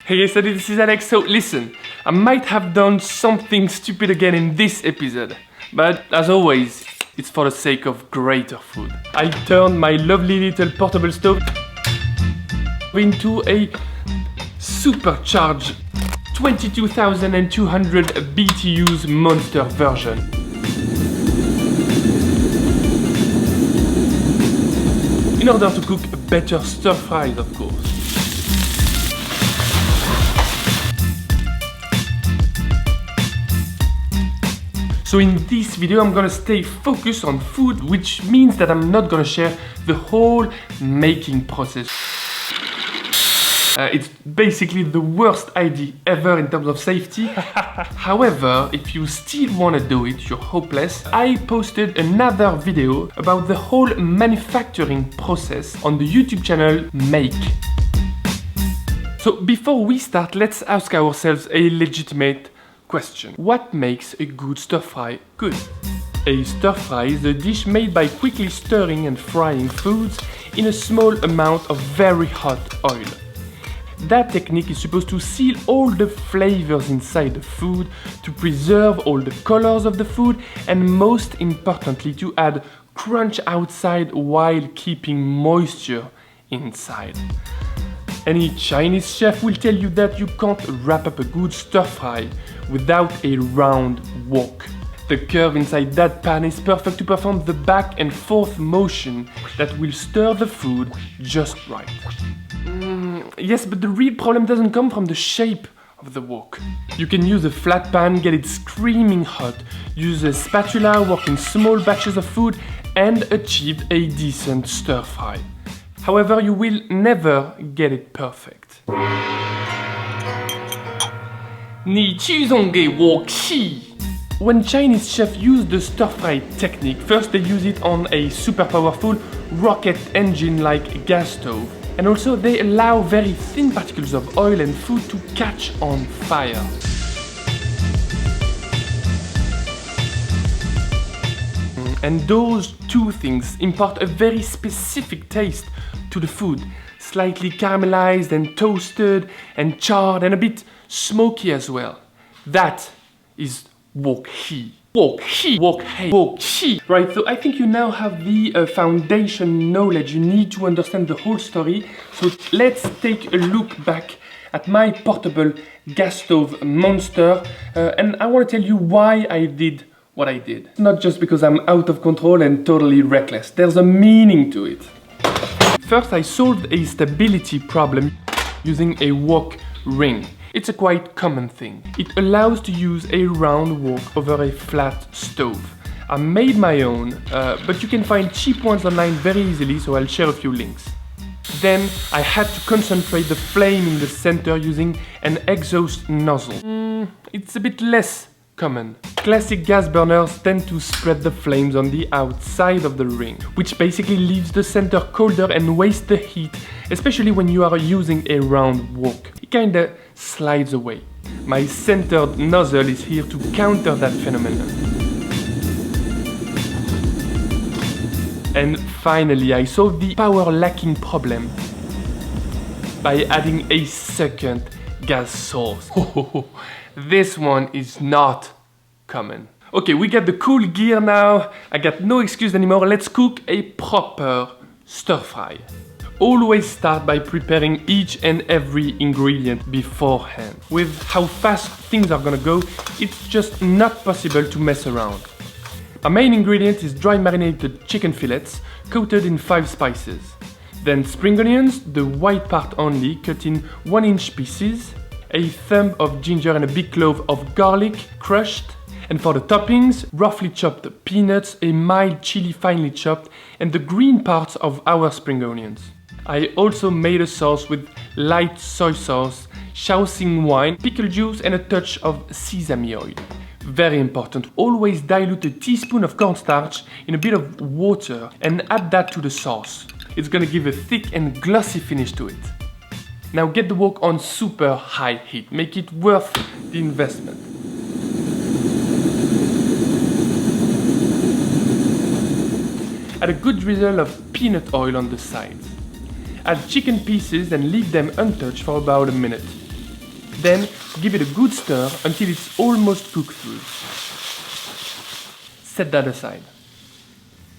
Hey guys, this is Alex. So listen, I might have done something stupid again in this episode, but as always, it's for the sake of greater food. I turned my lovely little portable stove into a supercharged 22,200 BTUs monster version. In order to cook better stir fries, of course. So in this video I'm gonna stay focused on food, which means that I'm not gonna share the whole making process. It's basically the worst idea ever in terms of safety. However, if you still wanna do it, you're hopeless. I posted another video about the whole manufacturing process on the YouTube channel Make. So before we start, let's ask ourselves a legitimate question. What makes a good stir fry good? A stir fry is a dish made by quickly stirring and frying foods in a small amount of very hot oil. That technique is supposed to seal all the flavors inside the food, to preserve all the colors of the food, and most importantly to add crunch outside while keeping moisture inside. Any Chinese chef will tell you that you can't wrap up a good stir fry without a round wok. The curve inside that pan is perfect to perform the back and forth motion that will stir the food just right. Yes, but the real problem doesn't come from the shape of the wok. You can use a flat pan, get it screaming hot, use a spatula, work in small batches of food, and achieve a decent stir fry. However, you will never get it perfect. 你去送给我吃. When Chinese chefs use the stir fry technique, first they use it on a super powerful rocket engine like gas stove. And also they allow very thin particles of oil and food to catch on fire. And those two things impart a very specific taste to the food. Slightly caramelized and toasted and charred and a bit smoky as well. That is Wok Hei. Wok Hei. Wok Hei. Wok Hei. Right, so I think you now have the foundation knowledge you need to understand the whole story. So let's take a look back at my portable gas stove monster. And I want to tell you why I did what I did. Not just because I'm out of control and totally reckless. There's a meaning to it. First, I solved a stability problem using a wok ring. It's a quite common thing. It allows to use a round wok over a flat stove. I made my own, but you can find cheap ones online very easily, so I'll share a few links. Then I had to concentrate the flame in the center using an exhaust nozzle. It's a bit less common. Classic gas burners tend to spread the flames on the outside of the ring, which basically leaves the center colder and wastes the heat, especially when you are using a round wok. It kinda slides away. My centered nozzle is here to counter that phenomenon. And finally, I solved the power lacking problem by adding a second gas source. This one is not common. Okay, we got the cool gear now. I got no excuse anymore. Let's cook a proper stir fry. Always start by preparing each and every ingredient beforehand. With how fast things are gonna go, it's just not possible to mess around. Our main ingredient is dry marinated chicken fillets coated in 5 spices. Then spring onions, the white part only, cut in 1-inch pieces. A thumb of ginger and a big clove of garlic, crushed. And for the toppings, roughly chopped peanuts, a mild chili finely chopped, and the green parts of our spring onions. I also made a sauce with light soy sauce, Shaoxing wine, pickle juice, and a touch of sesame oil. Very important, always dilute a teaspoon of cornstarch in a bit of water and add that to the sauce. It's gonna give a thick and glossy finish to it. Now get the wok on super high heat, make it worth the investment. Add a good drizzle of peanut oil on the sides. Add chicken pieces and leave them untouched for about a minute. Then give it a good stir until it's almost cooked through. Set that aside.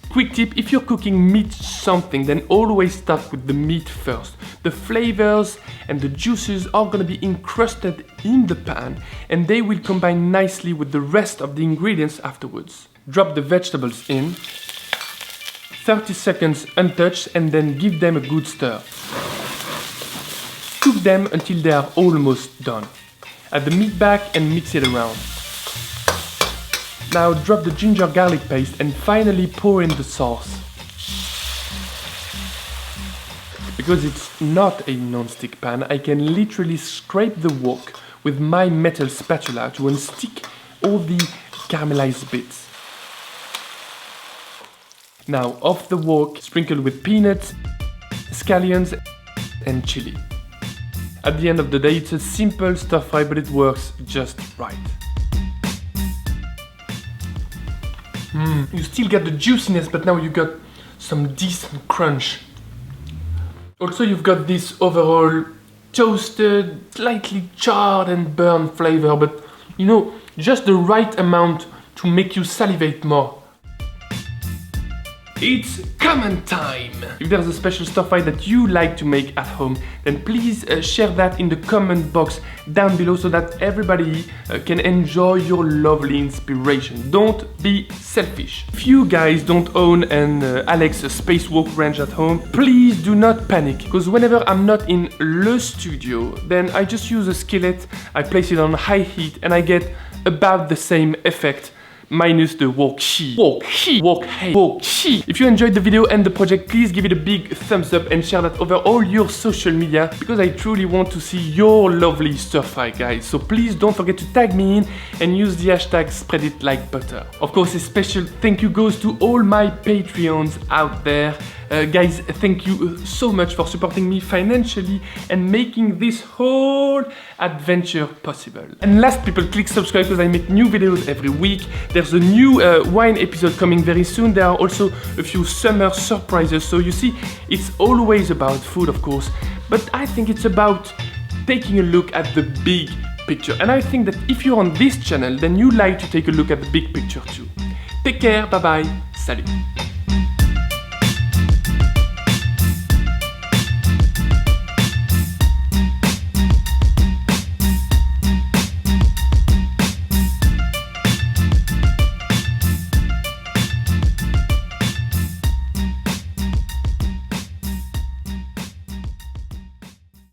Quick tip, if you're cooking meat something, then always start with the meat first. The flavors and the juices are gonna be encrusted in the pan and they will combine nicely with the rest of the ingredients afterwards. Drop the vegetables in, 30 seconds untouched, and then give them a good stir. Cook them until they are almost done. Add the meat back and mix it around. Now drop the ginger garlic paste and finally pour in the sauce. Because it's not a non-stick pan, I can literally scrape the wok with my metal spatula to unstick all the caramelized bits. Now off the wok, sprinkle with peanuts, scallions and chili. At the end of the day, it's a simple stir fry, but it works just right. You still get the juiciness, but now you got some decent crunch. Also, you've got this overall toasted, slightly charred and burnt flavor, but you know, just the right amount to make you salivate more. It's comment time! If there's a special stir fry that you like to make at home, then please share that in the comment box down below so that everybody can enjoy your lovely inspiration. Don't be selfish. If you guys don't own an Alex Space Wok range at home, please do not panic, because whenever I'm not in le studio, then I just use a skillet, I place it on high heat and I get about the same effect minus the Wok Hei. Wok Hei. Wok Hei. Wok Hei. If you enjoyed the video and the project, please give it a big thumbs up and share that over all your social media, because I truly want to see your lovely stir fry, guys. So please don't forget to tag me in and use the hashtag #SpreadItLikeButter. Of course, a special thank you goes to all my Patreons out there. Guys, thank you so much for supporting me financially and making this whole adventure possible. And last, people, click subscribe because I make new videos every week. There's a new wine episode coming very soon. There are also a few summer surprises. So you see, it's always about food, of course, but I think it's about taking a look at the big picture. And I think that if you're on this channel, then you like to take a look at the big picture too. Take care, bye bye, salut.